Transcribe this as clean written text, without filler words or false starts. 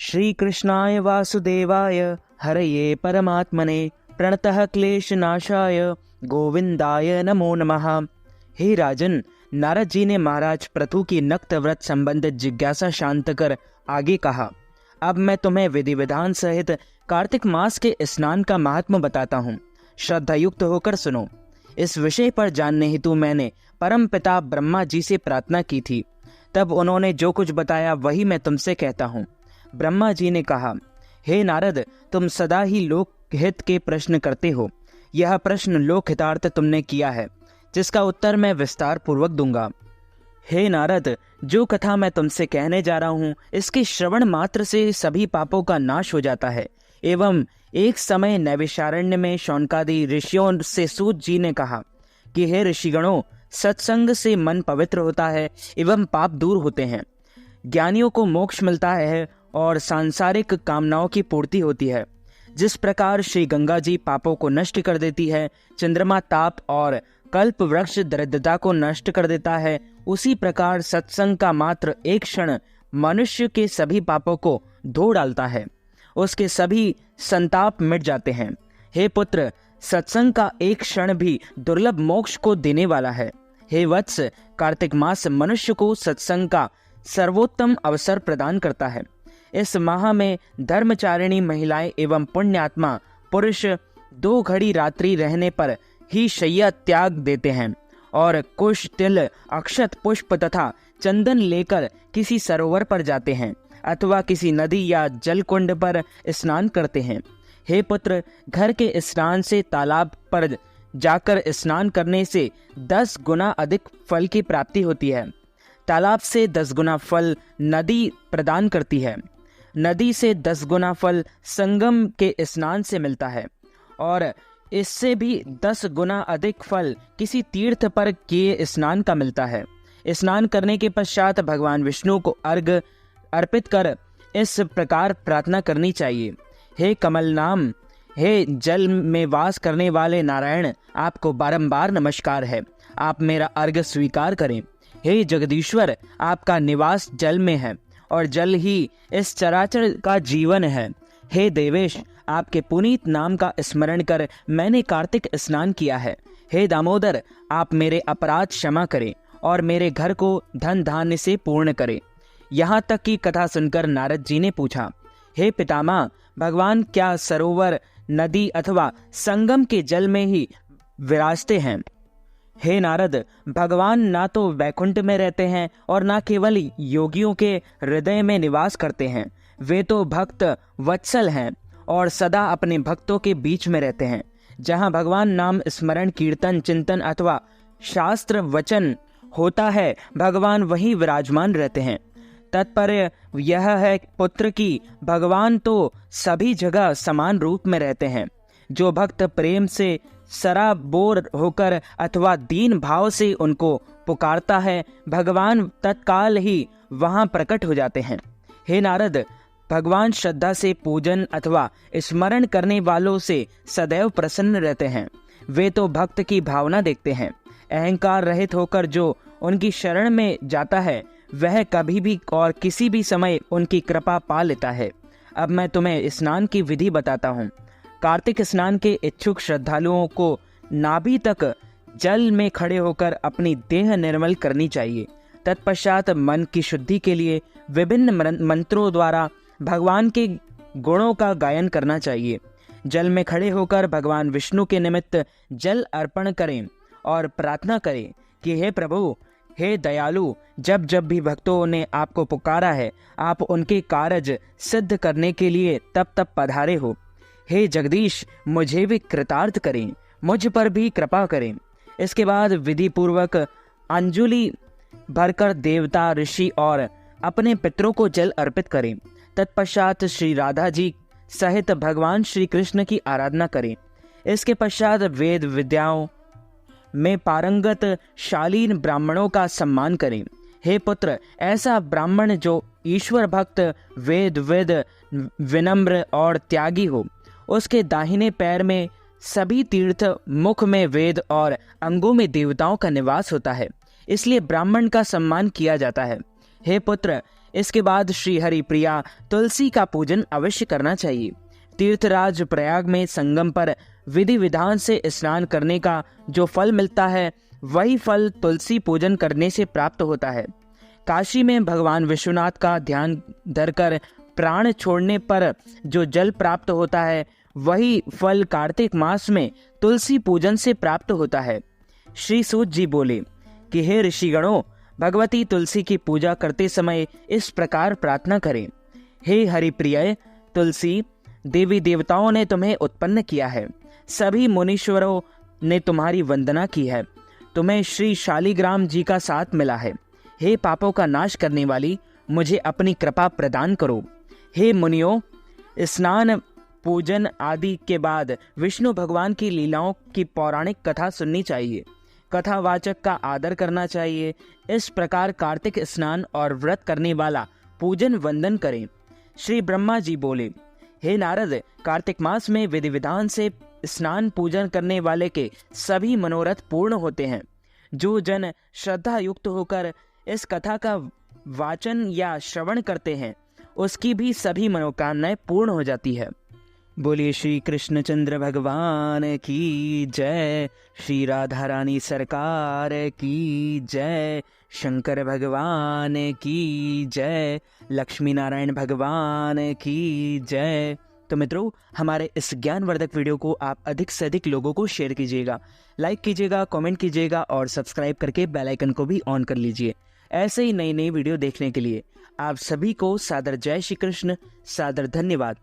श्रीकृष्णाय वासुदेवाय हरये परमात्मने प्रणतः क्लेशनाशाय गोविंदाय नमो नमः। हे राजन, नारद जी ने महाराज पृथु की नक्त व्रत संबंधित जिज्ञासा शांत कर आगे कहा, अब मैं तुम्हें विधि विधान सहित कार्तिक मास के स्नान का महात्म बताता हूँ। श्रद्धायुक्त होकर सुनो। इस विषय पर जानने हेतु मैंने परम पिता ब्रह्मा जी से प्रार्थना की थी। तब उन्होंने जो कुछ बताया वही मैं तुमसे कहता हूँ। ब्रह्मा जी ने कहा, हे नारद, तुम सदा ही लोकहित के प्रश्न करते हो। यह प्रश्न लोकहितार्थ तुमने किया है, जिसका उत्तर मैं विस्तार पूर्वक दूंगा। हे नारद, जो कथा मैं तुमसे कहने जा रहा हूँ, इसके श्रवण मात्र से सभी पापों का नाश हो जाता है। एवं एक समय नैविषारण्य में शौनकादि ऋषियों से सूत जी ने कहा कि हे ऋषिगणों, सत्संग से मन पवित्र होता है एवं पाप दूर होते हैं, ज्ञानियों को मोक्ष मिलता है और सांसारिक कामनाओं की पूर्ति होती है। जिस प्रकार श्री गंगा जी पापों को नष्ट कर देती है, चंद्रमा ताप और कल्प वृक्ष दरिद्रता को नष्ट कर देता है, उसी प्रकार सत्संग का मात्र एक क्षण मनुष्य के सभी पापों को धो डालता है। उसके सभी संताप मिट जाते हैं। हे पुत्र, सत्संग का एक क्षण भी दुर्लभ मोक्ष को देने वाला है। हे वत्स, कार्तिक मास मनुष्य को सत्संग का सर्वोत्तम अवसर प्रदान करता है। इस माह में धर्मचारिणी महिलाएं एवं पुण्यात्मा पुरुष 2 घड़ी रात्रि रहने पर ही शय्या त्याग देते हैं और कुश, तिल, अक्षत, पुष्प तथा चंदन लेकर किसी सरोवर पर जाते हैं अथवा किसी नदी या जल कुंड पर स्नान करते हैं। हे पुत्र, घर के स्नान से तालाब पर जाकर स्नान करने से 10 गुना अधिक फल की प्राप्ति होती है। तालाब से 10 गुना फल नदी प्रदान करती है। नदी से 10 गुना फल संगम के स्नान से मिलता है और इससे भी 10 गुना अधिक फल किसी तीर्थ पर किए स्नान का मिलता है। स्नान करने के पश्चात भगवान विष्णु को अर्घ्य अर्पित कर इस प्रकार प्रार्थना करनी चाहिए। हे कमल नाम, हे जल में वास करने वाले नारायण, आपको बारंबार नमस्कार है, आप मेरा अर्घ्य स्वीकार करें। हे जगदीश्वर, आपका निवास जल में है और जल ही इस चराचर का जीवन है। हे देवेश, आपके पुनीत नाम का स्मरण कर मैंने कार्तिक स्नान किया है। हे दामोदर, आप मेरे अपराध क्षमा करें और मेरे घर को धन धान्य से पूर्ण करें। यहाँ तक की कथा सुनकर नारद जी ने पूछा, हे पितामह, भगवान क्या सरोवर, नदी अथवा संगम के जल में ही विराजते हैं? हे नारद, भगवान ना तो वैकुंठ में रहते हैं और ना केवल योगियों के हृदय में निवास करते हैं। वे तो भक्त वत्सल हैं और सदा अपने भक्तों के बीच में रहते हैं। जहाँ भगवान नाम स्मरण, कीर्तन, चिंतन अथवा शास्त्र वचन होता है, भगवान वहीं विराजमान रहते हैं। तात्पर्य यह है पुत्र कि भगवान तो सभी जगह समान रूप में रहते हैं। जो भक्त प्रेम से सराबोर होकर अथवा दीन भाव से उनको पुकारता है, भगवान तत्काल ही वहां प्रकट हो जाते हैं। हे नारद, भगवान श्रद्धा से पूजन अथवा स्मरण करने वालों से सदैव प्रसन्न रहते हैं। वे तो भक्त की भावना देखते हैं। अहंकार रहित होकर जो उनकी शरण में जाता है, वह कभी भी और किसी भी समय उनकी कृपा पा लेता है। अब मैं तुम्हें स्नान की विधि बताता हूँ। कार्तिक स्नान के इच्छुक श्रद्धालुओं को नाभि तक जल में खड़े होकर अपनी देह निर्मल करनी चाहिए। तत्पश्चात मन की शुद्धि के लिए विभिन्न मंत्रों द्वारा भगवान के गुणों का गायन करना चाहिए। जल में खड़े होकर भगवान विष्णु के निमित्त जल अर्पण करें और प्रार्थना करें कि हे प्रभु, हे दयालु, जब जब भी भक्तों ने आपको पुकारा है, आप उनके कार्य सिद्ध करने के लिए तब तब पधारे हो। हे जगदीश, मुझे भी कृतार्थ करें, मुझ पर भी कृपा करें। इसके बाद विधि पूर्वक अंजलि भरकर देवता, ऋषि और अपने पितरों को जल अर्पित करें। तत्पश्चात श्री राधा जी सहित भगवान श्री कृष्ण की आराधना करें। इसके पश्चात वेद विद्याओं में पारंगत शालीन ब्राह्मणों का सम्मान करें। हे पुत्र, ऐसा ब्राह्मण जो ईश्वर भक्त, वेद विनम्र और त्यागी हो। उसके दाहिने पैर में सभी तीर्थ, मुख में वेद और अंगों में देवताओं का निवास होता है, इसलिए ब्राह्मण का सम्मान किया जाता है। हे पुत्र, इसके बाद श्री हरि प्रिया तुलसी का पूजन अवश्य करना चाहिए। तीर्थराज प्रयाग में संगम पर विधि विधान से स्नान करने का जो फल मिलता है वही फल तुलसी पूजन करने से प्राप्त होता है। काशी में भगवान विश्वनाथ का ध्यान धरकर प्राण छोड़ने पर जो जल प्राप्त होता है वही फल कार्तिक मास में तुलसी पूजन से प्राप्त होता है। श्री सूत जी बोले कि हे ऋषिगणों, भगवती तुलसी की पूजा करते समय इस प्रकार प्रार्थना करें, हे हरिप्रिय तुलसी, देवी देवताओं ने तुम्हें उत्पन्न किया है, सभी मुनीश्वरों ने तुम्हारी वंदना की है, तुम्हें श्री शालिग्राम जी का साथ मिला है। हे पापों का नाश करने वाली, मुझे अपनी कृपा प्रदान करो। हे मुनियों, स्नान पूजन आदि के बाद विष्णु भगवान की लीलाओं की पौराणिक कथा सुननी चाहिए, कथावाचक का आदर करना चाहिए। इस प्रकार कार्तिक स्नान और व्रत करने वाला पूजन वंदन करें। श्री ब्रह्मा जी बोले, हे नारद, कार्तिक मास में विधि विधान से स्नान पूजन करने वाले के सभी मनोरथ पूर्ण होते हैं। जो जन श्रद्धा युक्त होकर इस कथा का वाचन या श्रवण करते हैं उसकी भी सभी मनोकामनाएं पूर्ण हो जाती है। बोलिए श्री कृष्णचंद्र भगवान की जय, श्री राधा रानी सरकार की जय, शंकर भगवान की जय, लक्ष्मी नारायण भगवान की जय। तो मित्रों, हमारे इस ज्ञानवर्धक वीडियो को आप अधिक से अधिक लोगों को शेयर कीजिएगा, लाइक कीजिएगा, कमेंट कीजिएगा और सब्सक्राइब करके बेल आइकन को भी ऑन कर लीजिए। ऐसे ही नई नई वीडियो देखने के लिए आप सभी को सादर जय श्री कृष्ण, सादर धन्यवाद।